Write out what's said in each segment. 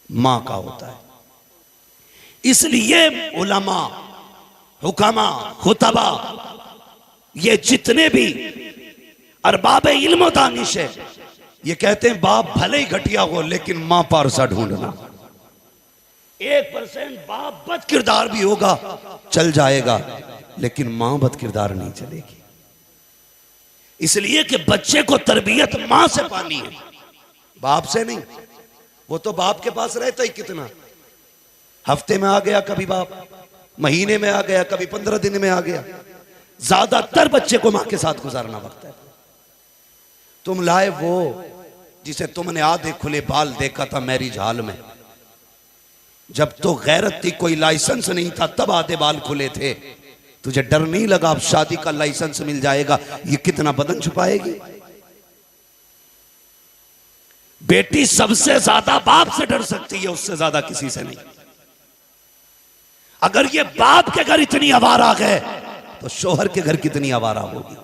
मां का होता है। इसलिए उलमा, हुकामा, खुतबा, ये जितने भी अरबाब इल्म दानिश है, ये कहते हैं बाप भले ही घटिया हो लेकिन मां पारसा ढूंढना। 1% बाप बद किरदार भी होगा चल जाएगा, लेकिन मां बद किरदार नहीं चलेगी। इसलिए कि बच्चे को तरबियत मां से पानी है, बाप से नहीं। वो तो बाप के पास रहता ही कितना, हफ्ते में आ गया कभी बाप, महीने में आ गया कभी 15 दिन में आ गया। ज्यादातर बच्चे को मां के साथ गुजारना वक्त है। तुम लाए वो जिसे तुमने आधे खुले बाल देखा था मैरिज हॉल में, जब तो गैरत थी, कोई लाइसेंस नहीं था, तब आधे बाल खुले थे। तुझे डर नहीं लगा अब शादी का लाइसेंस मिल जाएगा, ये कितना बदन छुपाएगी। बेटी सबसे ज्यादा बाप से डर सकती है, उससे ज्यादा किसी से नहीं। अगर ये बाप के घर इतनी आवारा है तो शोहर के घर कितनी आवारा होगी।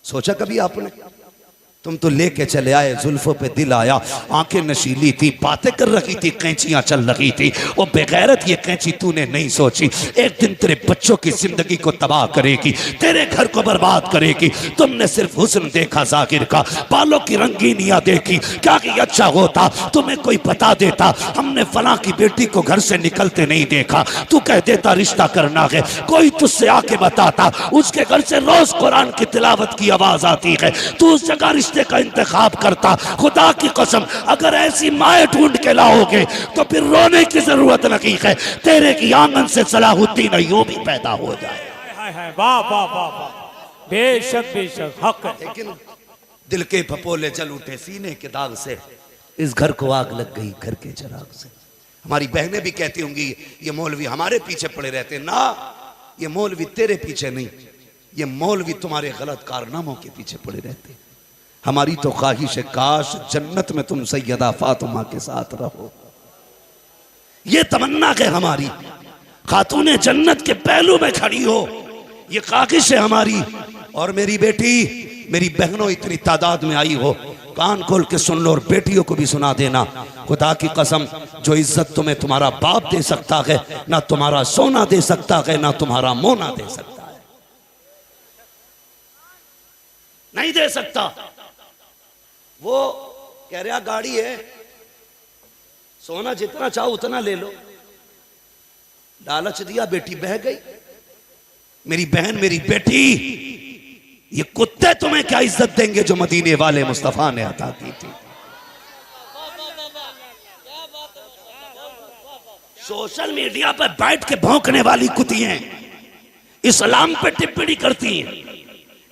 सोचा कभी आपने? तुम तो लेके चले आए, जुल्फों पे दिल आया, आंखें नशीली थी, बातें कर रही थी, कैंचियां चल रही थी। वो बेगैरत ये कैंची तूने नहीं सोची एक दिन तेरे बच्चों की जिंदगी को तबाह करेगी, तेरे घर को बर्बाद करेगी। तुमने सिर्फ हुस्न देखा जाकिर का, बालों की रंगीनियां देखी, क्या कि अच्छा होता तुम्हें कोई बता देता हमने फलां की बेटी को घर से निकलते नहीं देखा, तू कह देता रिश्ता करना है, कोई तुझसे आके बताता उसके घर से रोज कुरान की तिलावत की आवाज आती है, तू उस जगह रिश्ते का इंतखाब करता। खुदा की कसम अगर ऐसी माएँ ढूंढ के लाओगे तो फिर रोने की जरूरत नहीं है, तेरे की आंगन से सलाहुद्दीन अय्यूबी पैदा हो जाए। वाह वाह वाह वाह, बेशक बेशक हक है। लेकिन दिल के फपोले जल उठे सीने के दाग से, इस घर को आग लग गई घर के चिराग से। हमारी बहनें भी कहती होंगी ये मौलवी हमारे पीछे पड़े रहते ना, ये मौलवी तेरे पीछे नहीं, ये मौलवी तुम्हारे गलत कारनामों के पीछे पड़े रहते। हमारी तो ख्वाहिश है काश जन्नत में तुम सैयदा फातिमा के साथ रहो, ये तमन्ना है हमारी, खातूने जन्नत के पहलू में खड़ी हो, ये ख्वाहिश है हमारी। और मेरी बेटी, मेरी बहनों इतनी तादाद में आई हो, कान खोल के सुन लो और बेटियों को भी सुना देना। खुदा की कसम जो इज्जत तुम्हें तुम्हारा बाप दे सकता है ना तुम्हारा सोना दे सकता है, ना तुम्हारा मोना दे सकता है, नहीं दे सकता। वो कह रहा गाड़ी है, सोना जितना चाहो उतना ले लो, लालच दिया, बेटी बह गई। मेरी बहन, मेरी बेटी, ये कुत्ते तुम्हें क्या इज्जत देंगे जो मदीने वाले मुस्तफा ने अता की थी। सोशल मीडिया पर बैठ के भौंकने वाली कुतियां इस्लाम पे टिप्पणी करती हैं,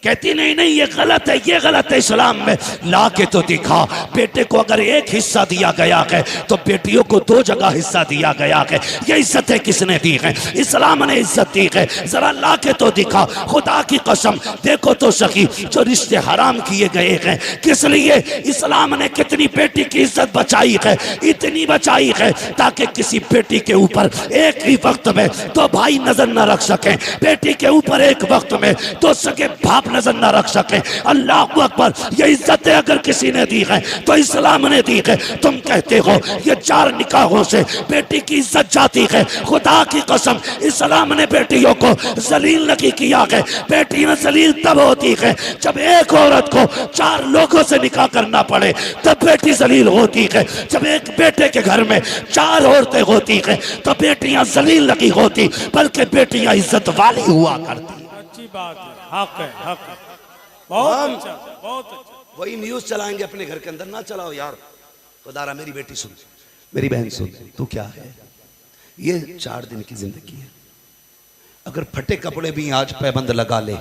कहती नहीं नहीं ये गलत है, ये गलत है। इस्लाम में ला के तो दिखा, बेटे को अगर एक हिस्सा दिया गया है तो बेटियों को 2 जगह हिस्सा दिया गया है। ये इज्जतें किसने दी है? इस्लाम ने इज्जत दी है, जरा ला के तो दिखा। खुदा की कसम देखो तो सही, जो रिश्ते हराम किए गए हैं, किस लिए? इस्लाम ने कितनी बेटी की इज्जत बचाई है, इतनी बचाई है ताकि किसी बेटी के ऊपर एक ही वक्त में 2 भाई नजर न रख सके, बेटी के ऊपर एक वक्त में 2 सगे बाप नजर न रख सके। अल्लाह अकबर, ये इज्जतें अगर किसी ने दी है तो इस्लाम ने दी है। तुम कहते हो ये 4 निकाहों से बेटी की इज्जत जाती है, खुदा की कसम इस्लाम ने बेटियों को जलील नहीं किया है। बेटियां जलील तब होती है जब एक औरत को 4 लोगों से निकाह करना पड़े, तब बेटी जलील होती है। जब एक बेटे के घर में 4 औरतें होती है तो बेटियां जलील नहीं होती, बल्कि बेटियां इज्जत वाली हुआ करती। अच्छी बात है, हक है, हक है। बहुत अच्छा, बहुत अच्छा। वही न्यूज चलाएंगे अपने घर के अंदर, ना चलाओ यार। खुदारा मेरी बेटी सुन, मेरी बहन सुन, तू क्या है, ये 4 दिन की जिंदगी है। अगर फटे कपड़े भी आज पैबंद लगा ले,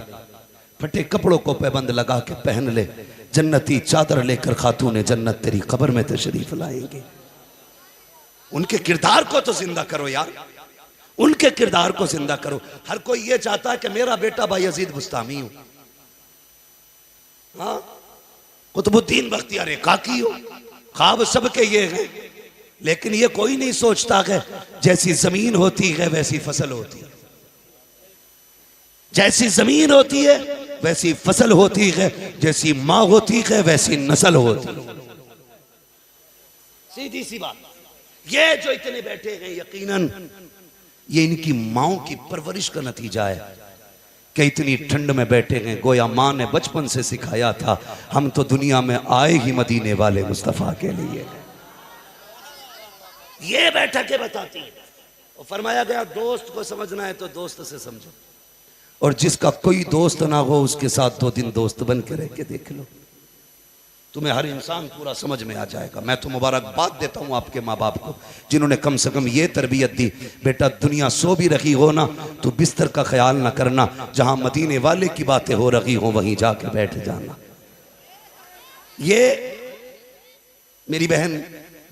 फटे कपड़ों को पैबंद लगा के पहन ले, जन्नती चादर लेकर खातूने जन्नत तेरी कब्र में तशरीफ लाएंगे। उनके किरदार को तो जिंदा करो यार, उनके किरदार को जिंदा करो। हर कोई ये चाहता है कि मेरा बेटा बायजीद बुस्तामी हो, हाँ, कुतुबुद्दीन बख्तियार काकी हो, ख्वाब सबके ये हैं, लेकिन ये कोई नहीं सोचता है जैसी जमीन होती है वैसी फसल होती है, जैसी जमीन होती है वैसी फसल होती है, जैसी माँ होती है वैसी नस्ल होती है। सीधी सी बात। ये जो इतने बैठे हैं यकीनन ये इनकी माओ की परवरिश का नतीजा है कि इतनी ठंड में बैठे हैं। गोया माँ ने बचपन से सिखाया था हम तो दुनिया में आए ही मदीने वाले मुस्तफ़ा के लिए। ये बैठकें बताती है और फरमाया गया दोस्त को समझना है तो दोस्त से समझो, और जिसका कोई दोस्त ना हो उसके साथ 2 दिन दोस्त बन के रह के देख लो, तुम्हें हर इंसान पूरा समझ में आ जाएगा। मैं तो मुबारकबाद देता हूं आपके माँ बाप को जिन्होंने कम से कम ये तरबियत दी, बेटा दुनिया सो भी रखी हो ना तो बिस्तर का ख्याल ना करना, जहां मदीने वाले की बातें हो रही हो वहीं जाके बैठ जाना। ये मेरी बहन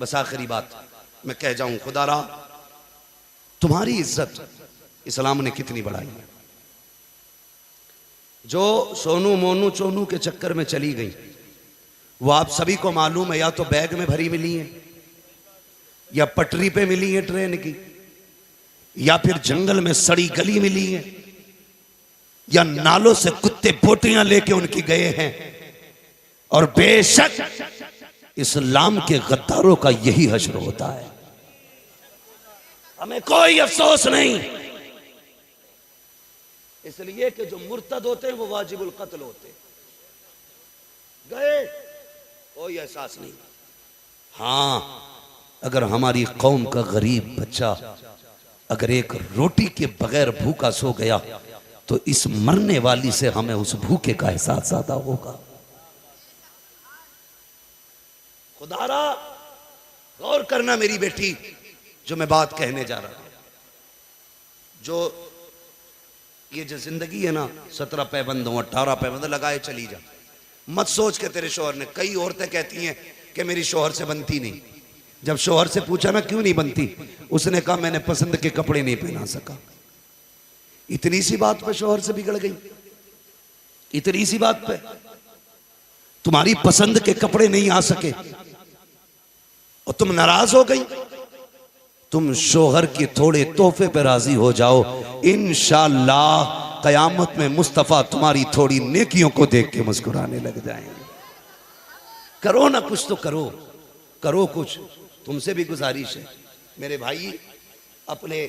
बस आखिरी बात मैं कह जाऊं, खुदारा तुम्हारी इज्जत इस्लाम ने कितनी बढ़ाई है। जो सोनू मोनू चोनू के चक्कर में चली गई वो आप सभी को मालूम है, या तो बैग में भरी मिली है, या पटरी पे मिली है ट्रेन की, या फिर जंगल में सड़ी गली मिली है, या नालों से कुत्ते बोटियां लेके उनकी गए हैं। और बेशक इस्लाम के गद्दारों का यही हश्र होता है, हमें कोई अफसोस नहीं, इसलिए कि जो मुर्तद होते हैं वो वाजिबुल कत्ल होते हैं। गए कोई एहसास नहीं। हां अगर हमारी कौम का गरीब बच्चा अगर एक रोटी के बगैर भूखा सो गया तो इस मरने वाली से हमें उस भूखे का एहसास ज्यादा होगा। खुदारा गौर करना मेरी बेटी, जो मैं बात कहने जा रहा हूं, जो ये जो जिंदगी है ना 17 पैबंद हो 18 पैबंद लगाए चली जा, मत सोच के तेरे शोहर ने, कई औरतें कहती हैं कि मेरी शोहर से बनती नहीं। जब शोहर से पूछा ना क्यों नहीं बनती, उसने कहा मैंने पसंद के कपड़े नहीं पहना सका। इतनी सी बात पे शोहर से बिगड़ गई, इतनी सी बात पे तुम्हारी पसंद के कपड़े नहीं आ सके और तुम नाराज हो गई। तुम शोहर के थोड़े तोहफे पे राजी हो जाओ, इंशाअल्लाह कयामत में मुस्तफा तुम्हारी थोड़ी नेकियों को देख के मुस्कुराने लग जाएंगे। करो ना कुछ तो करो, करो कुछ। तुमसे भी गुजारिश है मेरे भाई, अपने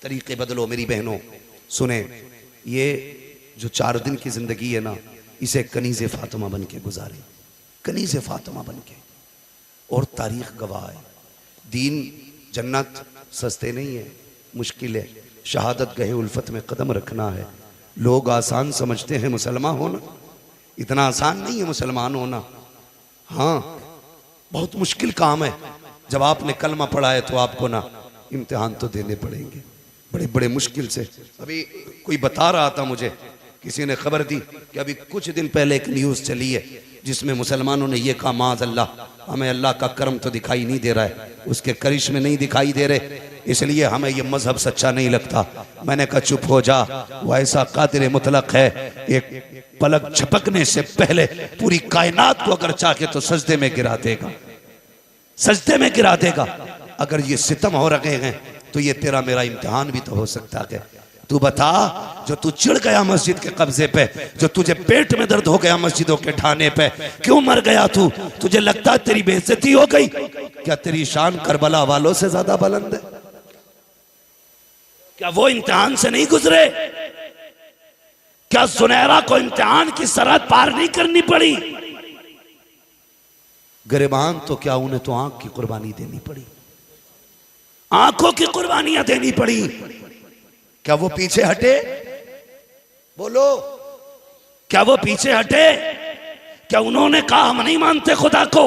तरीके बदलो। मेरी बहनों सुने, ये जो 4 दिन की जिंदगी है ना, इसे कनीज़े फातिमा बन के गुजारे, कनीज़े फातिमा बन के। और तारीख गवाह है, दीन जन्नत सस्ते नहीं है, मुश्किल है। शहादत गहे उल्फत में कदम रखना है। लोग आसान समझते हैं मुसलमान होना, इतना आसान नहीं है मुसलमान होना। हाँ बहुत मुश्किल काम है। जब आपने कलमा पढ़ा है तो आपको ना इम्तिहान तो देने पड़ेंगे बड़े बड़े मुश्किल से। अभी कोई बता रहा था मुझे, किसी ने खबर दी कि अभी कुछ दिन पहले एक न्यूज़ चली है जिसमें मुसलमानों ने यह कहा माज़ अल्लाह हमें अल्लाह का करम तो दिखाई नहीं दे रहा है, उसके करिश्मे नहीं दिखाई दे रहे, इसलिए हमें यह मजहब सच्चा नहीं लगता। मैंने कहा चुप हो जा, वो ऐसा कादिर मुतलक है, एक पलक झपकने से पहले पूरी कायनात को अगर चाहे तो सजदे में गिरा देगा, सजदे में गिरा देगा। अगर ये सितम हो रहे हैं तो ये तेरा मेरा इम्तिहान भी तो हो सकता है। तू बता, जो तू चिढ़ गया मस्जिद के कब्जे पे, जो तुझे पेट में दर्द हो गया मस्जिदों के ठाने पे, क्यों मर गया तू? तुझे लगता है तेरी बेइज्जती हो गई? क्या तेरी शान करबला वालों से ज्यादा बुलंद है? क्या वो इम्तिहान से नहीं गुजरे? क्या सुनहरा को इम्तिहान की सरहद पार नहीं करनी पड़ी? गिरबान तो क्या, उन्हें तो आंख की कुर्बानी देनी पड़ी, आंखों की कुर्बानियां देनी पड़ी। क्या वो पीछे हटे? बोलो, क्या वो पीछे हटे? क्या उन्होंने कहा हम नहीं मानते खुदा को?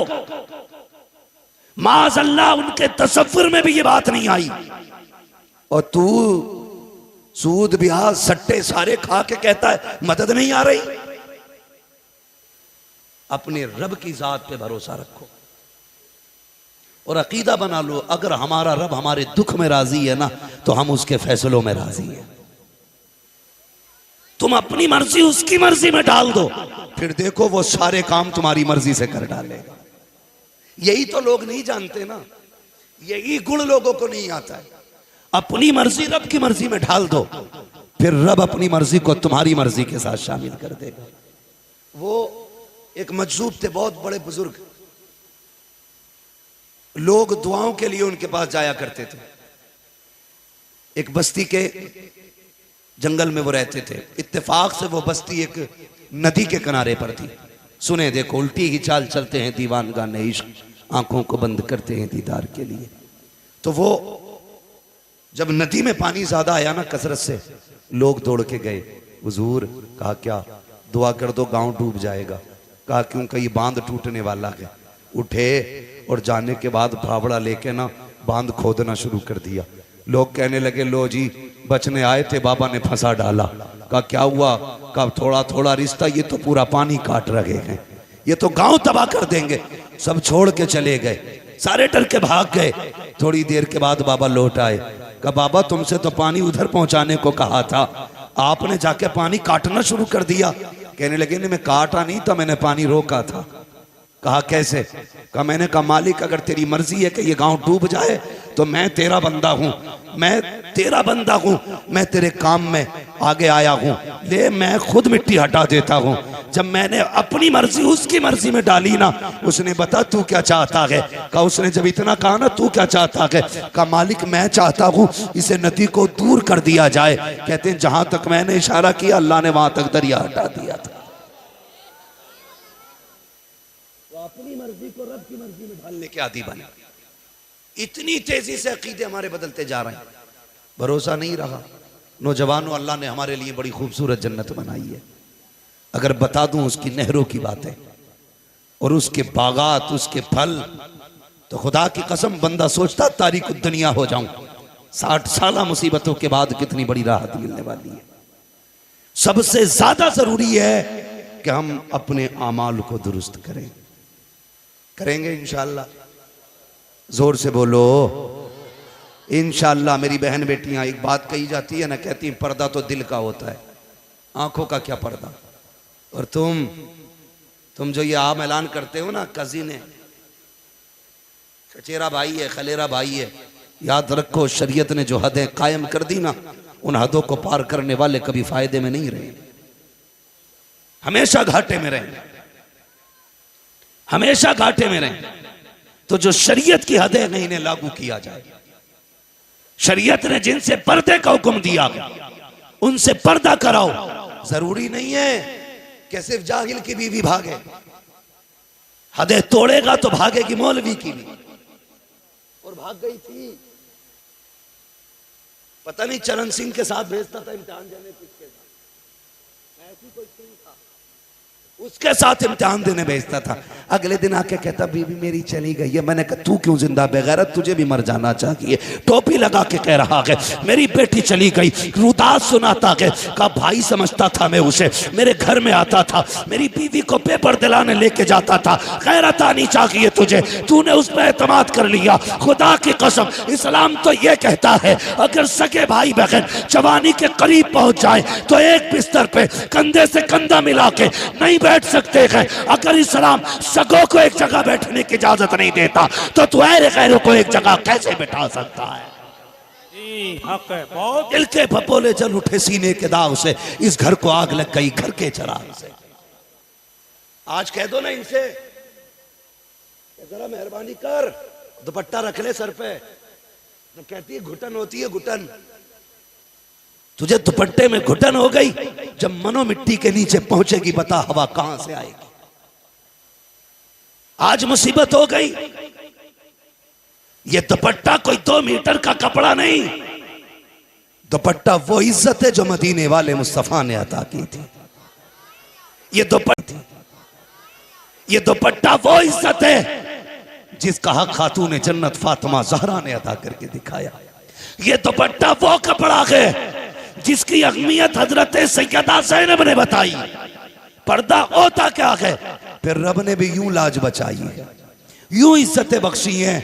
माज़अल्लाह उनके तसव्वुर में भी ये बात नहीं आई। और तू सूद ब्याज सट्टे सारे खा के कहता है मदद नहीं आ रही। अपने रब की जात पे भरोसा रखो और अकीदा बना लो, अगर हमारा रब हमारे दुख में राजी है ना तो हम उसके फैसलों में राजी हैं। तुम अपनी मर्जी उसकी मर्जी में डाल दो, फिर देखो वो सारे काम तुम्हारी मर्जी से कर डालेगा। यही तो लोग नहीं जानते ना, यही गुण लोगों को नहीं आता है। अपनी मर्जी रब की मर्जी में ढाल दो, फिर रब अपनी मर्जी को तुम्हारी मर्जी के साथ शामिल कर देगा। वो एक मजजूब थे, बहुत बड़े बुजुर्ग, लोग दुआओं के लिए उनके पास जाया करते थे। एक बस्ती के जंगल में वो रहते थे। इत्तेफाक से वो बस्ती एक नदी के किनारे पर थी। सुने देखो, उल्टी ही चाल चलते हैं दीवान गाने इश्क, आंखों को बंद करते हैं दीदार के लिए। तो वो जब नदी में पानी ज्यादा आया ना कसरत से, लोग दौड़ के गए। हुजूर, कहा क्या? दुआ कर दो गांव डूब जाएगा। कहा क्यों? कहीं बांध टूटने वाला है। उठे और जाने के बाद फावड़ा लेके ना बांध खोदना शुरू कर दिया। लोग कहने लगे, लो जी बचने आए थे, बाबा ने फंसा डाला। कहा क्या हुआ? कहा थोड़ा थोड़ा रिश्ता, ये तो पूरा पानी काट रहे हैं, ये तो गांव तबाह कर देंगे। सब छोड़ के चले गए, सारे डर के भाग गए। थोड़ी देर के बाद बाबा लौट आए। कहा बाबा तुमसे तो पानी उधर पहुंचाने को कहा था, आपने जाके पानी काटना शुरू कर दिया। कहने लगे नहीं, मैं काटा नहीं था, मैंने पानी रोका था। कहा कैसे? कहा मैंने कहा मालिक अगर तेरी मर्जी है कि ये गांव डूब जाए तो मैं तेरा बंदा हूं, मैं तेरा बंदा हूं, मैं तेरे काम में आगे आया हूं, ले मैं खुद मिट्टी हटा देता हूं। जब मैंने अपनी मर्जी उसकी मर्जी में डाली ना, उसने बता तू क्या चाहता है? कहा उसने जब इतना कहा ना तू क्या चाहता है? कहा मालिक मैं चाहता हूं इसे नदी को दूर कर दिया जाए। कहते हैं जहां तक मैंने इशारा किया अल्लाह ने वहां तक दरिया हटा दिया था। अपनी मर्जी को रब की मर्जी में ढालने के आदी बने। इतनी तेजी से अकीदे हमारे बदलते जा रहे हैं, भरोसा नहीं रहा। नौजवानों, अल्लाह ने हमारे लिए बड़ी खूबसूरत जन्नत बनाई है। अगर बता दूं उसकी नहरों की बातें और उसके बागात, उसके फल, तो खुदा की कसम बंदा सोचता तारीख दुनिया हो जाऊं। 60 साल मुसीबतों के बाद कितनी बड़ी राहत मिलने वाली है। सबसे ज्यादा जरूरी है कि हम अपने आमाल को दुरुस्त करें। करेंगे इंशाअल्लाह? जोर से बोलो इंशाअल्लाह। मेरी बहन बेटियां, एक बात कही जाती है ना, कहती हैं पर्दा तो दिल का होता है, आंखों का क्या पर्दा। और तुम जो ये आम ऐलान करते हो ना, कजीन है, चचेरा भाई है, खलेरा भाई है, याद रखो शरीयत ने जो हदें कायम कर दी ना, उन हदों को पार करने वाले कभी फायदे में नहीं रहे, हमेशा घाटे में रहे, हमेशा घाटे में रहे। तो जो शरीयत की हदें नहीं इन्हें लागू किया जाए। शरीयत ने जिनसे पर्दे का हुक्म दिया उनसे पर्दा कराओ। जरूरी नहीं है कि सिर्फ जाहिल की बीवी भागे, हदें तोड़ेगा तो भागेगी मौलवी की भी। और भाग गई थी, पता नहीं चरण सिंह के साथ भेजता था इम्तिहान देने, किसके साथ, ऐसी कोई सिंह था, उसके साथ इम्तिहान देने भेजता था। अगले दिन आके कहता बीवी मेरी चली गई है। मैंने कहा तू क्यों जिंदा बेगैरत, तुझे भी मर जाना चाहिए। टोपी लगा के कह रहा है मेरी बेटी चली गई, रुदास सुनाता है। कहा भाई समझता था मैं उसे, मेरे घर में आता था, मेरी बीवी को पेपर दिलाने लेके जाता था। गैरत आनी चाहिए तुझे, तूने उस पर एतमाद कर लिया। खुदा की कसम इस्लाम तो ये कहता है अगर सगे भाई बहन जवानी के करीब पहुंच जाए तो एक बिस्तर पे कंधे से कंधा मिला के नहीं बैठ सकते हैं। अगर इस्लाम सगों को एक जगह बैठने की इजाजत नहीं देता तो तू गैरों को एक जगह कैसे बैठा सकता है? हक है बहुत। दिल के फपोले जल उठे सीने के दाग से, इस घर को आग लग गई घर के चराग से। आज कह दो ना इनसे जरा मेहरबानी कर, दुपट्टा रख ले सर पे। तो कहती है घुटन होती है घुटन। तुझे दुपट्टे में घुटन हो गई, जब मनो मिट्टी के नीचे पहुंचेगी बता हवा कहां से आएगी। आज मुसीबत हो गई। ये दुपट्टा कोई 2 मीटर का कपड़ा नहीं, दुपट्टा वो इज्जत है जो मदीने वाले मुस्तफा ने अता की थी। ये दुपट्टा वो इज्जत है जिसका हक खातून जन्नत फातिमा ज़हरा ने अदा करके दिखाया। ये दुपट्टा वो कपड़ा है जिसकी अहमियत हजरत सैयदा ज़ैनब ने बताई। पर्दा होता क्या है? फिर रब ने भी यूं लाज बचाई है, यूं इज्जतें बख्शी हैं।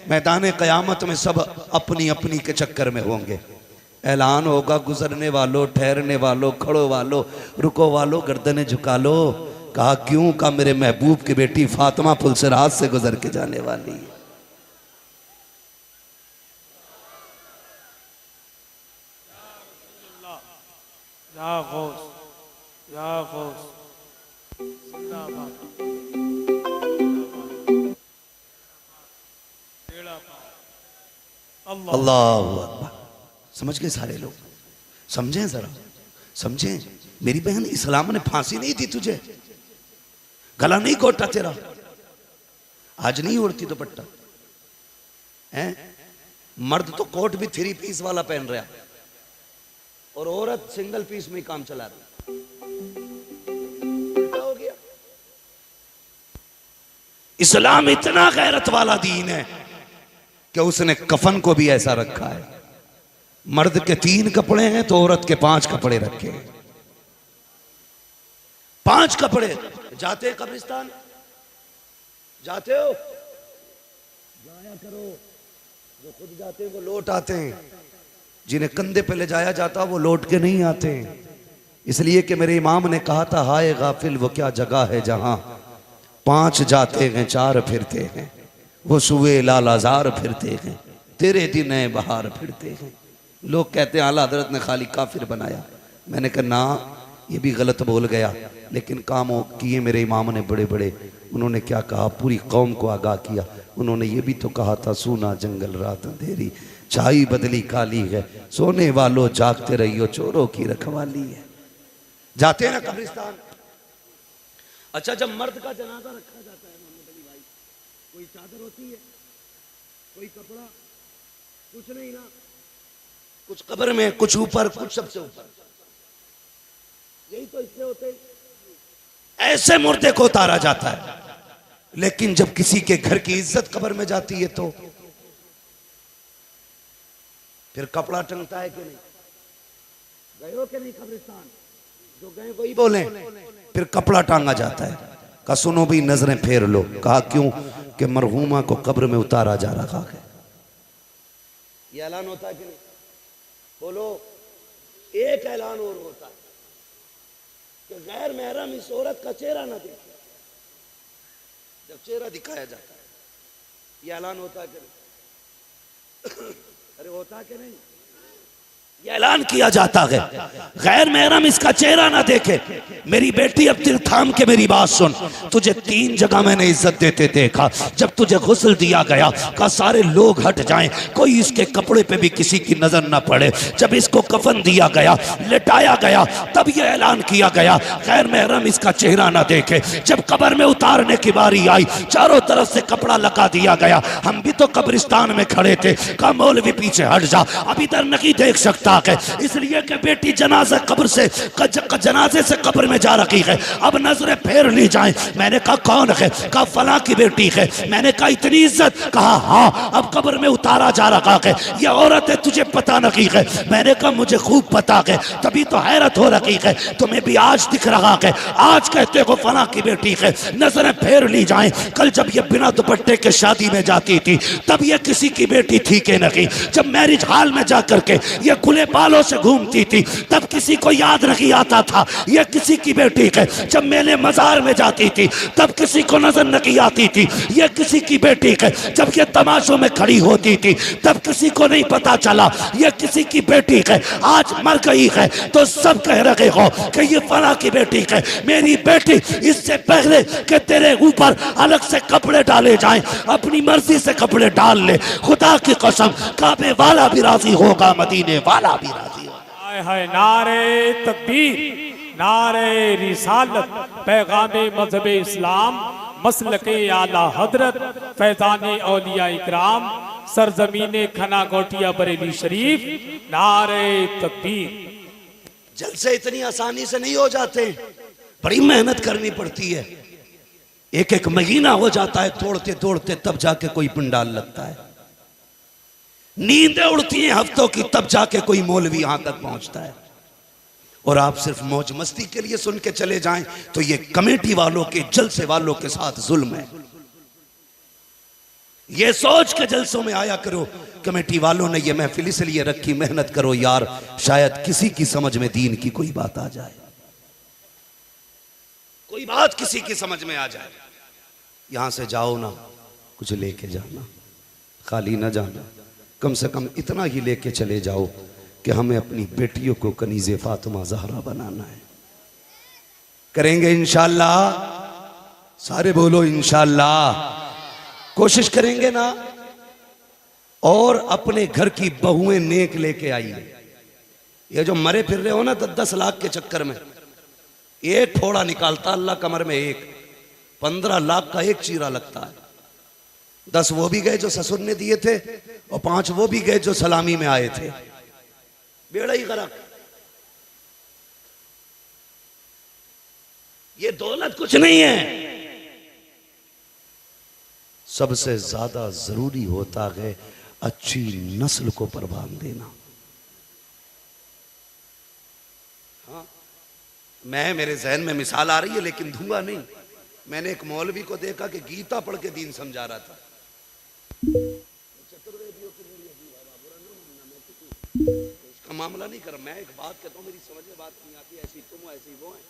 मैदान क़यामत में सब अपनी अपनी के चक्कर में होंगे। ऐलान होगा गुजरने वालों, ठहरने वालों, खड़ो वालों, रुको वालों, गर्दनें झुका लो। कहा क्यों? का मेरे महबूब की बेटी फातिमा पुल से रात से गुजर के जाने वाली है। या गौस, या गौस, जिंदाबाद। अल्लाह अकबर। समझ गए सारे लोग? समझें जरा, समझें। मेरी बहन, इस्लाम ने फांसी नहीं दी तुझे, गला नहीं घोटा तेरा, आज नहीं उड़ती दुपट्टा है। मर्द तो कोट भी 3 पीस वाला पहन रहा और औरत सिंगल पीस में काम चला रही। क्या हो गया? इस्लाम इतना गैरत वाला दीन है कि उसने कफन को भी ऐसा रखा है। मर्द के 3 कपड़े हैं तो औरत के 5 कपड़े रखे हैं। 5 कपड़े। जाते हैं कब्रिस्तान? जाते हो? जाया करो। जो खुद जाते हैं वो लौट आते हैं, जिन्हें कंधे पे ले जाया जाता वो लौट के नहीं आते हैं। इसलिए कि मेरे इमाम ने कहा था, हाय गाफिल वो क्या जगह है जहां 5 जाते हैं 4 फिरते हैं, वो सुए लालाजार फिरते हैं, तेरे दिन है बहार फिरते हैं। लोग कहते हैं आला हजरत ने खाली काफिर बनाया। मैंने कहा ना, ये भी गलत बोल गया, लेकिन काम किए मेरे इमाम ने बड़े बड़े। उन्होंने क्या कहा? पूरी कौम को आगाह किया। उन्होंने ये भी तो कहा था, सूना जंगल रात अंधेरी, छाई बदली काली है, सोने वालों जागते रहियो, चोरों की रखवाली है। जाते हैं ना कब्रिस्तान? अच्छा, जब मर्द का जनाजा रखा जाता है मोहम्मद अली भाई, कोई चादर होती है, कोई कपड़ा, कुछ नहीं ना। कुछ कब्र में, कुछ ऊपर, कुछ सबसे ऊपर। यही तो इससे होते। ऐसे मुर्दे को उतारा जाता है। लेकिन जब किसी के घर की इज्जत कब्र में जाती है तो फिर कपड़ा टंगता है कि नहीं? गए हो कि नहीं कब्रिस्तान? जो गए वही बोले। फिर कपड़ा टांगा जाता है। कहा सुनो भी, नजरें फेर लो। कहा क्यों? कि मरहूमा को कब्र में उतारा जा रहा है। ये ऐलान होता है कि नहीं? बोलो। एक ऐलान और होता है कि गैर महरम इस औरत का चेहरा ना देखे। जब चेहरा दिखाया जाता है, ये ऐलान होता है कि नहीं? अरे होता है कि नहीं? ये ऐलान किया जाता है, गैर महरम इसका चेहरा ना देखे। मेरी बेटी, अब दिल थाम के मेरी बात सुन। तुझे 3 जगह मैंने इज्जत देते देखा। जब तुझे गुस्ल दिया गया, कहा सारे लोग हट जाएं, कोई इसके कपड़े पे भी किसी की नजर ना पड़े। जब इसको कफन दिया गया, लेटाया गया, तब यह ऐलान किया गया, गैर महरम इसका चेहरा ना देखे। जब कब्र में उतारने की बारी आई, चारों तरफ से कपड़ा लगा दिया गया। हम भी तो कब्रिस्तान में खड़े थे। कहा मौलवी पीछे हट जा, अब इधर नहीं देख सकता है, इसलिए कि बेटी जनाजा कब्र से जनाजे से कब्र में जा रखी है, अब नजरें फेर ली जाएं। मैंने कहा कौन है? कहा फला की बेटी है। मैंने कहा इतनी इज्जत? कहा हाँ, अब कब्र में उतारा जा रखा है। ये औरत है, तुझे पता नहीं है? मैंने कहा मुझे खूब पता है, तभी तो हैरत हो रखी है। तुम्हें भी आज दिख रहा है, आज कहते हो फला की बेटी है, नजरें फेर ली जाएं। कल जब ये बिना दुपट्टे के शादी में जाती थी, तब ये किसी की बेटी थी कि नहीं? जब मैरिज हॉल में जाकर के ये खुले बालों से घूमती थी, तब किसी को याद नहीं आता था ये किसी की बेटी है। जब मेले मजार में जाती थी, तब किसी को नजर नहीं आती थी ये किसी की बेटी है। जब ये तमाशों में खड़ी होती थी, तब किसी को नहीं पता चला ये किसी की बेटी है। आज मर गई है तो सब कह रहे हो कि ये फला की बेटी है। मेरी बेटी, इससे पहले कि तेरे ऊपर अलग से कपड़े डाले जाएं, अपनी मर्जी से कपड़े डाल ले। खुदा की कसम, काबे वाला भी राजी होगा, मदीने वाला भी राजी होगा। हाय हाय, नारे तकबीर, नारे रिसालत, पैगामे मजहब इस्लाम, मसलके आला हजरत, फैजाने औलिया इकराम, सरजमीने खना गोटिया बरेली शरीफ, नारे तकबीर। जलसे इतनी आसानी से नहीं हो जाते, बड़ी मेहनत करनी पड़ती है। एक एक महीना हो जाता है तोड़ते तोड़ते, तब जाके कोई पंडाल लगता है। नींदें उड़ती हैं हफ्तों की, तब जाके कोई मौलवी यहां तक पहुंचता है। और आप सिर्फ मौज मस्ती के लिए सुन के चले जाएं तो ये कमेटी वालों के, जलसे वालों के साथ जुल्म है। ये सोच के जलसों में आया करो, कमेटी वालों ने ये महफिल इसलिए रखी, मेहनत करो यार, शायद किसी की समझ में दीन की कोई बात आ जाए, कोई बात किसी की समझ में आ जाए। यहां से जाओ ना, कुछ लेके जाना, खाली ना जाना। कम से कम इतना ही लेके चले जाओ कि हमें अपनी बेटियों को कनीज़े फातिमा ज़हरा बनाना है। करेंगे इंशाअल्लाह? सारे बोलो इंशाअल्लाह। कोशिश करेंगे ना? और अपने घर की बहुएं नेक लेके आई है। ये जो मरे फिर रहे हो ना 10-10 लाख के चक्कर में, एक फोड़ा निकालता अल्लाह कमर में, एक 15 लाख का एक चीरा लगता है। 10 वो भी गए जो ससुर ने दिए थे और 5 वो भी गए जो सलामी में आए थे। बेड़ा ही गरक। ये दौलत कुछ नहीं है। सबसे ज्यादा जरूरी होता है अच्छी नस्ल को परवान देना। हाँ, मैं मेरे जहन में मिसाल आ रही है लेकिन दूंगा नहीं। मैंने एक मौलवी को देखा कि गीता पढ़ के दीन समझा रहा था। उसका मामला नहीं कर, मैं एक बात कहता हूं, मेरी समझ में बात नहीं आती, ऐसी तुम ऐसी वो है।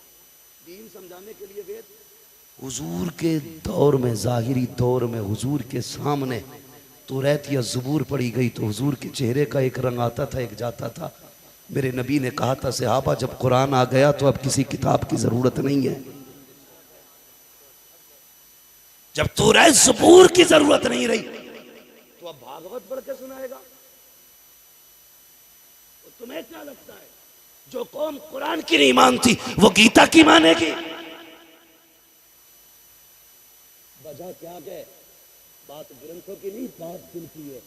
दीन समझाने के लिए वेद, हुजूर के दौर में, जाहिरी दौर में हुजूर के सामने तो रहती या ज़ुबूर पड़ी गई तो हुजूर के चेहरे का एक रंग आता था, एक जाता था। मेरे नबी ने कहा था, सहाबा जब कुरान आ गया तो अब किसी किताब की जरूरत नहीं है। जब तो रह ज़ुबूर की जरूरत नहीं रही तो अब भागवत पढ़ के सुनाएगा। तो तुम्हें क्या लगता है जो कौम कुरान की नहीं मानती वो गीता की मानेगी? वजह क्या है? बात ग्रंथों की नहीं, बात दिल की है।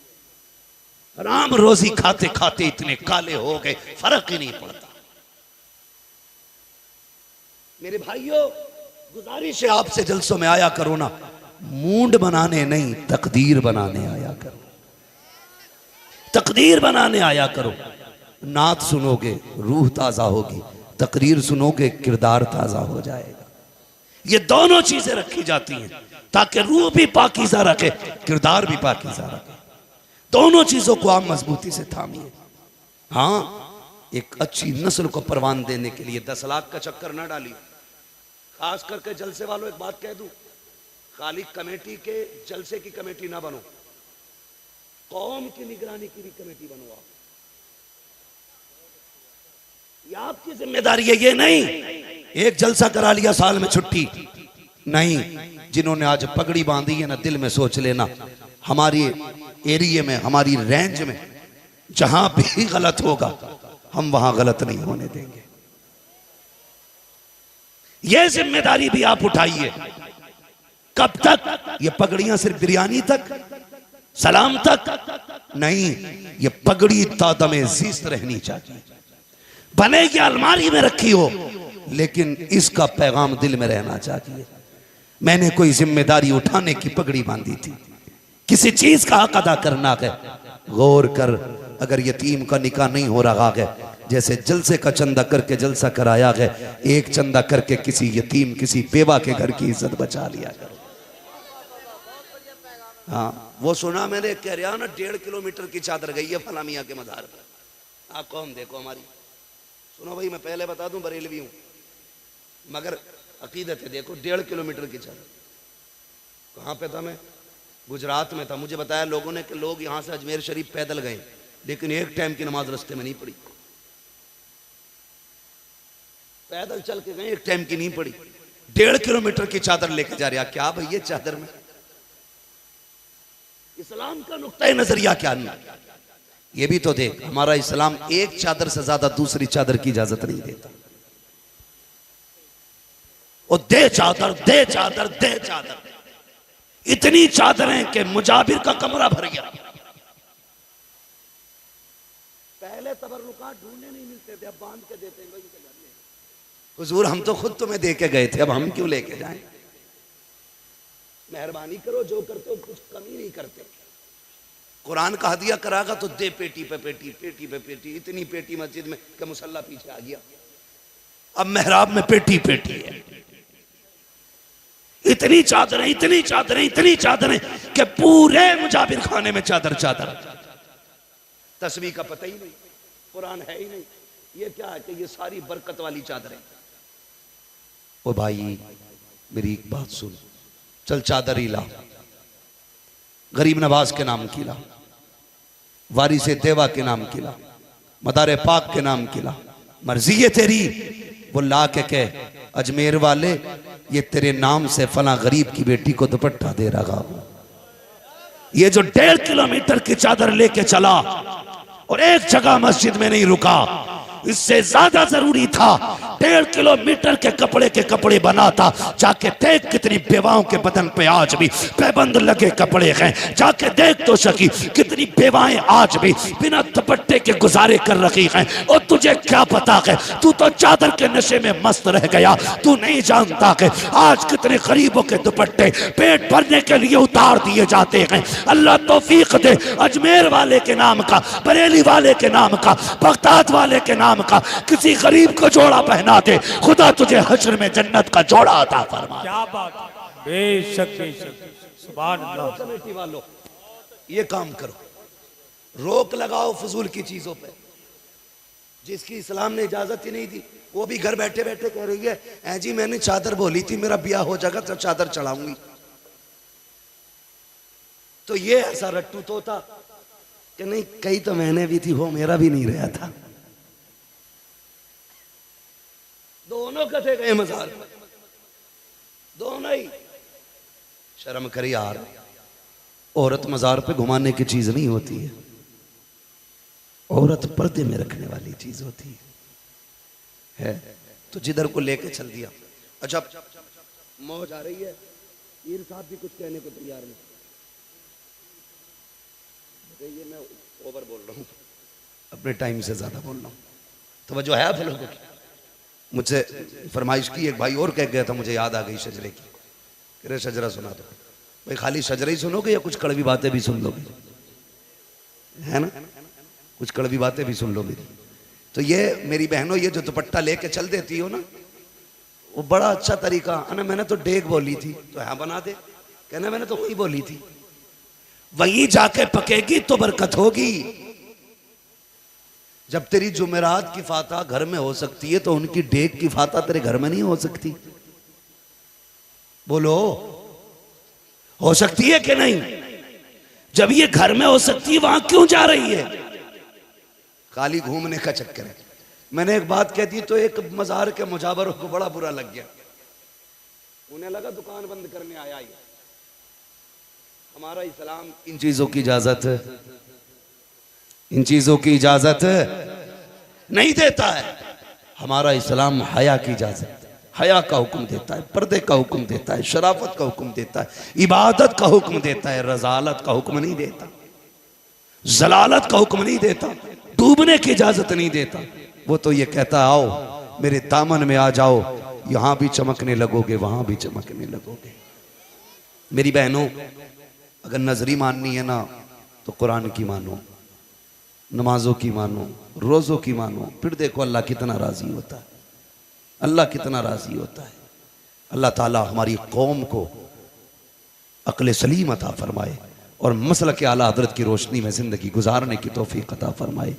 हराम रोजी खाते खाते इतने काले हो गए, फर्क ही नहीं पड़ता। मेरे भाइयों, गुजारिश है आपसे, जलसों में आया करो ना, मूंड बनाने नहीं तकदीर बनाने आया करो। तकदीर बनाने आया करो। नात सुनोगे रूह ताजा होगी, तकरीर सुनोगे किरदार ताजा हो जाएगा। ये दोनों चीजें रखी जाती हैं ताकि रूह भी पाकीज़ा रखे, किरदार भी पाकीज़ा रखे। दोनों चीजों को आप मजबूती से थामिए। हाँ, एक अच्छी नस्ल को परवान देने के लिए 10 लाख का चक्कर ना डालिए। खास करके जलसे वालों, एक बात कह दूं, खाली कमेटी के जलसे की कमेटी ना बनो, कौम की निगरानी की भी कमेटी बनो। आप, ये आपकी जिम्मेदारी है। ये नहीं एक जलसा करा लिया साल में छुट्टी नहीं। जिन्होंने आज पगड़ी बांधी है ना, दिल में सोच लेना, हमारी एरिया में, हमारी रेंज में जहां भी गलत होगा हम वहां गलत नहीं होने देंगे। यह जिम्मेदारी भी आप उठाइए। कब तक? ये पगड़ियां सिर्फ बिरयानी तक, सलाम तक नहीं, ये पगड़ी तादमे ज़ीस्त रहनी चाहिए। भले की अलमारी में रखी हो लेकिन इसका पैगाम दिल में रहना चाहिए। मैंने कोई जिम्मेदारी उठाने की पगड़ी बांधी थी, किसी चीज का हक अदा करना है। गौर कर, अगर यतीम का निकाह नहीं हो रहा है, जैसे जलसे का चंदा करके जलसा कराया है, एक चंदा करके किसी यतीम, किसी बेवा के घर की इज्जत बचा लिया करो। हाँ, वो सुना मैंने, कह रहा ना 1.5 किलोमीटर की चादर गई है फला मियां के मज़ार पर। आप कौन देखो हमारी, सुनो भाई, मैं पहले बता दूं बरेलवी हूं मगर अकीदत है। देखो 1.5 किलोमीटर की चादर। कहां पे था मैं? गुजरात में था। मुझे बताया लोगों ने कि लोग यहां से अजमेर शरीफ पैदल गए लेकिन एक टाइम की नमाज रास्ते में नहीं पड़ी। पैदल चल के गए, एक टाइम की नहीं पड़ी। 1.5 किलोमीटर की चादर लेके जा रहा। क्या भैया चादर में इस्लाम का नुक्ता नजरिया क्या नहीं? ये भी तो देख, हमारा इस्लाम एक चादर से ज्यादा दूसरी चादर की इजाजत नहीं देता। और दे चादर, दे चादर, दे चादर, इतनी चादरें कि मुजाबिर का कमरा भर गया। पहले तबर्रुकात ढूंढने नहीं मिलते थे, अब बांध के देते हैं। हुजूर हम तो खुद तुम्हें दे के गए थे, अब हम क्यों लेके जाएं? मेहरबानी करो, जो करते हो कुछ कमी नहीं करते। कुरान का हदिया करागा तो दे पेटी पे पेटी, पेटी पे पेटी। इतनी पेटी मस्जिद में कि मुसल्ला पीछे आ गया। अब मेहराब में पेटी पेटी है। इतनी चादरें, इतनी चादरें, इतनी चादरें कि पूरे मुजाबिर खाने में चादर चादर। तस्वीर का पता ही नहीं, कुरान है ही नहीं। ये क्या है कि ये सारी बरकत वाली चादरें। ओ भाई मेरी एक बात सुन, चल चादर ही ला, गरीब नवाज के नाम की ला, वारिसे देवा के नाम की ला, मदारे पाक के नाम की ला। मर्जी है तेरी। वो ला के कह, अजमेर वाले ये तेरे नाम से फला गरीब की बेटी को दुपट्टा दे रहा हूं। ये जो 1.5 किलोमीटर की चादर लेके चला और एक जगह मस्जिद में नहीं रुका, इससे ज्यादा जरूरी था 1.5 किलोमीटर के कपड़े बनाता। जाके देख कितनी बेवाओं के बदन पे आज भी पैबंद लगे कपड़े हैं। जाके देख तो सकी कितनी बेवाएं आज भी बिना दुपट्टे के गुजारे कर रखी हैं। और तुझे क्या पता है, तू तो चादर के नशे में मस्त रह गया। तू नहीं जानता कि आज कितने गरीबों के दुपट्टे पेट भरने के लिए उतार दिए जाते हैं। अल्लाह तौफीक दे, अजमेर वाले के नाम का, बरेली वाले के नाम का, बगदाद वाले के नाम का किसी गरीब को जोड़ा पहना दे, खुदा तुझे हश्र में जन्नत का जोड़ा अता फरमा। क्या बात है, बेशक बेशक, सुभान अल्लाह। कमेटी वालों, ये काम करो, रोक लगाओ फजूल की चीजों पे। जिसकी इस्लाम ने इजाजत ही नहीं दी, वो भी घर बैठे बैठे कह रही है ऐ जी मैंने चादर बोली थी, मेरा ब्याह हो जाएगा तो चादर चढ़ाऊंगी। तो ये ऐसा रट्टू तो था कि नहीं, कई तो मैंने भी थी, वो मेरा भी नहीं रहा था। दोनों कथे गए मजार पर, दोनों ही। शर्म कर यार, औरत मजार पे घुमाने की चीज नहीं होती है, औरत पर्दे में रखने वाली चीज होती है। तो जिधर को लेके चल दिया। अच्छा, मौज आ रही है, पीर साहब भी कुछ कहने को तैयार नहीं। ये मैं ओवर बोल रहा हूँ, अपने टाइम से ज्यादा बोल रहा हूँ। तो वजह है आप लोगों की। मुझसे फरमाइश की, एक भाई और कह गया था, मुझे याद आ गई शजरे की। अरे शजरा सुना दो भाई। खाली शजरा ही सुनोगे या कुछ कड़वी बातें भी सुन लोगे? है ना, कुछ कड़वी बातें भी सुन लोगे। तो ये मेरी बहनों, ये जो दुपट्टा लेके चल देती हो ना, वो बड़ा अच्छा तरीका। अना मैंने तो डेग बोली थी, तो हाँ बना दे। कहना मैंने तो वही बोली थी, वही जाके पकेगी तो बरकत होगी। जब तेरी जुमेरात की फाता घर में हो सकती है, तो उनकी डेग की फाता तेरे घर में नहीं हो सकती? बोलो, हो सकती है कि नहीं? जब ये घर में हो सकती है, वहां क्यों जा रही है? खाली घूमने का चक्कर है। मैंने एक बात कह दी तो एक मजार के मुजावरों को बड़ा बुरा लग गया। उन्हें लगा दुकान बंद करने आया ही। हमारा इस्लाम इन चीजों की इजाजत, इन चीजों की इजाजत नहीं देता है। हमारा इस्लाम हया की इजाजत, हया का हुक्म देता है, पर्दे का हुक्म देता है, शराफत का हुक्म देता है, इबादत का हुक्म देता है, रजालत का हुक्म नहीं देता, जलालत का हुक्म नहीं देता, डूबने की इजाजत नहीं देता। वो तो ये कहता आओ मेरे दामन में आ जाओ, यहां भी चमकने लगोगे, वहां भी चमकने लगोगे। मेरी बहनों, अगर नजरी माननी है ना, तो कुरान की मानो, नमाजों की मानो, रोजों की मानो। फिर देखो अल्लाह कितना राजी होता है, अल्लाह कितना राजी होता है। अल्लाह ताला हमारी कौम को अक्ल सलीम अता फरमाए और मसलक के आला हजरत की रोशनी में जिंदगी गुजारने की तौफीक अता फरमाए।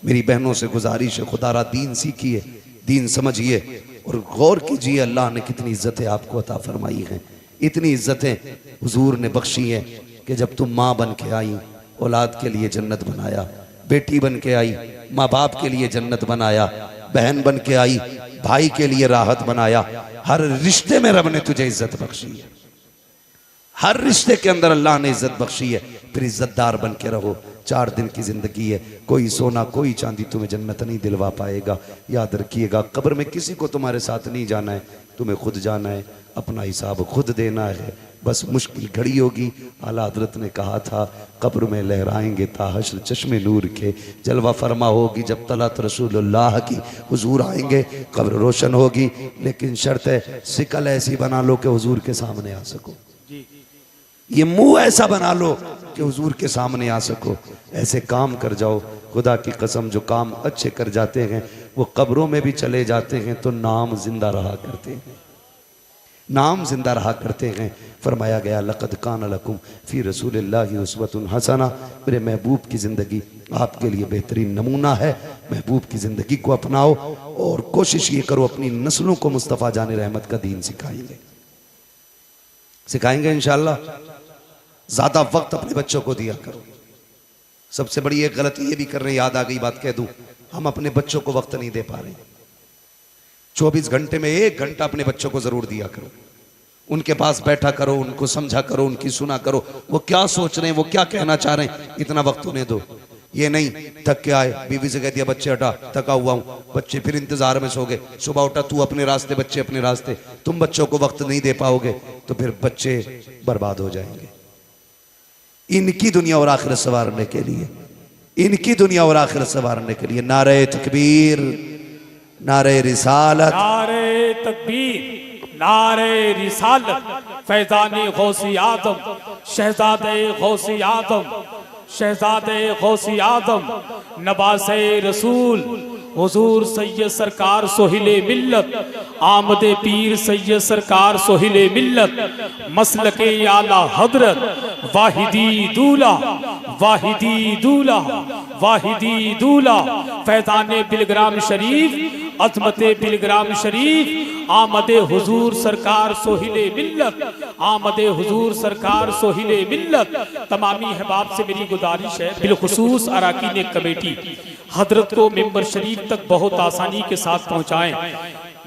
मेरी बहनों से गुजारिश है, खुदारा दीन सीखिए, दीन समझिए और गौर कीजिए अल्लाह ने कितनी इज्जतें आपको अता फरमाई हैं। इतनी इज्जतें हुजूर ने बख्शी हैं कि जब तुम माँ बन के आई, औलाद के लिए जन्नत बनाया, बेटी बन के आई, माँ बाप के लिए जन्नत बनाया, बहन बन के आई, भाई के लिए राहत बनाया। हर रिश्ते में रब ने तुझे इज्जत बख्शी है, हर रिश्ते के अंदर अल्लाह ने इज्जत बख्शी है। फिर इज्जतदार बन के रहो। 4 दिन की जिंदगी है, कोई सोना कोई चांदी तुम्हें जन्नत नहीं दिलवा पाएगा। याद रखिएगा, कब्र में किसी को तुम्हारे साथ नहीं जाना है, तुम्हें खुद जाना है, अपना हिसाब खुद देना है। बस मुश्किल घड़ी होगी। आला हजरत ने कहा था, कब्र में लहराएंगे ताहश्र चश्मे नूर के, जलवा फरमा होगी जब तलत रसूलुल्लाह की, हुजूर आएंगे, कब्र रोशन होगी। लेकिन शर्त है, सिकल ऐसी बना लो कि हुजूर के सामने आ सको, ये मुंह ऐसा बना लो कि हुजूर के सामने आ सको। ऐसे काम कर जाओ, खुदा की कसम जो काम अच्छे कर जाते हैं वो कब्रों में भी चले जाते हैं तो नाम जिंदा रहा करते हैं, नाम जिंदा रहा करते हैं। फरमाया गया, लक़द कान लकुम फ़ी रसूलिल्लाहि उस्वतुन हसना, मेरे महबूब की ज़िंदगी आपके लिए बेहतरीन नमूना है। महबूब की ज़िंदगी को अपनाओ और कोशिश ये करो अपनी नस्लों को मुस्तफ़ा जान रहमत का दीन सिखाएंगे, सिखाएंगे इंशाअल्लाह। ज़्यादा वक्त अपने बच्चों को दिया करो। सबसे बड़ी एक गलती ये भी कर रहे हैं, याद आ गई बात कह दूं, हम अपने बच्चों को वक्त नहीं दे पा रहे। 24 घंटे में 1 घंटा अपने बच्चों को जरूर दिया करो। उनके पास बैठा करो, उनको समझा करो, उनकी सुना करो, वो क्या सोच रहे हैं, वो क्या कहना चाह रहे हैं, इतना वक्त उन्हें दो। ये नहीं थक के आए, बीवी से कह दिया बच्चे हटा, थका हुआ हूं, बच्चे फिर इंतजार में सो गए, सुबह उठा तू अपने रास्ते, बच्चे अपने रास्ते, तुम बच्चों को वक्त नहीं दे पाओगे तो फिर बच्चे बर्बाद हो जाएंगे। इनकी दुनिया और आखिरत संवारने के लिए, इनकी दुनिया और आखिरत संवारने के लिए नारे तकबीर, नारे रिसालत, नारे तकबीर, नारे रिसालत, फैजाने गौसी आदम, शहजादे गौसी आदम, शहजादे गौसी आदम, नवासे रसूल, हुजूर सैयद सरकार सोहिले मिल्लत, आमदे पीर सैयद सरकार सोहिले मिल्लत, मसलके आला हजरत, वाहिदी दूल्हा, वाहिदी दूल्हा, वाहिदी दूल्हा, फैजाने बिलग्राम शरीफ, अजमते बिलग्राम शरीफ, आमदे हुजूर सरकार सोहिले मिल्लत, आमदे हुजूर सरकार सोहिले मिल्लत। तमामी अहबाब से मेरी गुजारिश है, बिलखुसूस अराकीन कमेटी, हजरत को मिंबर शरीफ तक बहुत आसानी के साथ पहुंचाएं।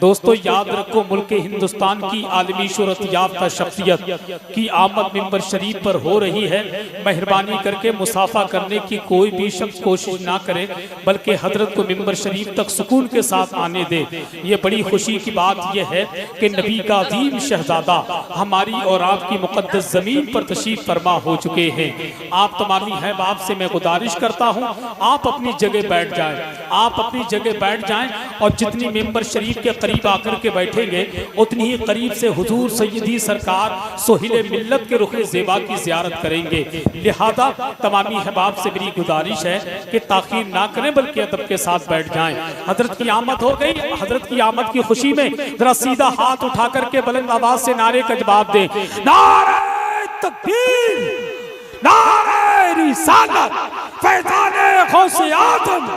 दोस्तों याद रखो, मुल्क हिंदुस्तान की आलमी शोहरत याफ्ता शख्सियत की आमद मिंबर शरीफ पर हो रही है। मेहरबानी करके मुसाफा करने की कोई भी शख्स कोशिश ना करे, बल्कि हजरत को मिंबर शरीफ तक सुकून के साथ आने दे। ये बड़ी खुशी की बात यह है कि नबी का अजीम शहजादा हमारी और आपकी मुकद्दस जमीन पर तशरीफ फरमा हो चुके हैं। आप तमामी है बाप से मैं गुजारिश करता हूँ, आप अपनी जगह बैठ जाएं, आप अपनी जगह बैठ जाएं और जितनी मिंबर शरीफ के करीब आकर के बैठेंगे उतनी ही करीब से हुजूर सैयदी सरकार सोहिले मिल्लत के रुखे ज़ेबा की ज़ियारत करेंगे। लिहाजा तमामी अहबाब से मेरी गुजारिश है कि ताख़ीर ना करें, बल्कि अदब के साथ बैठ जाएं। हजरत की आमद हो गई, हजरत की आमद की खुशी में जरा सीधा हाथ उठा करके बुलंद आवाज से नारे का जवाब दें। नारे तकबीर, नारे रिसालत, फैज़ाने गौसे आदम,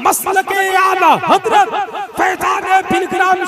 मसलके आला हज़रत, फैज़ाने बिलग्राम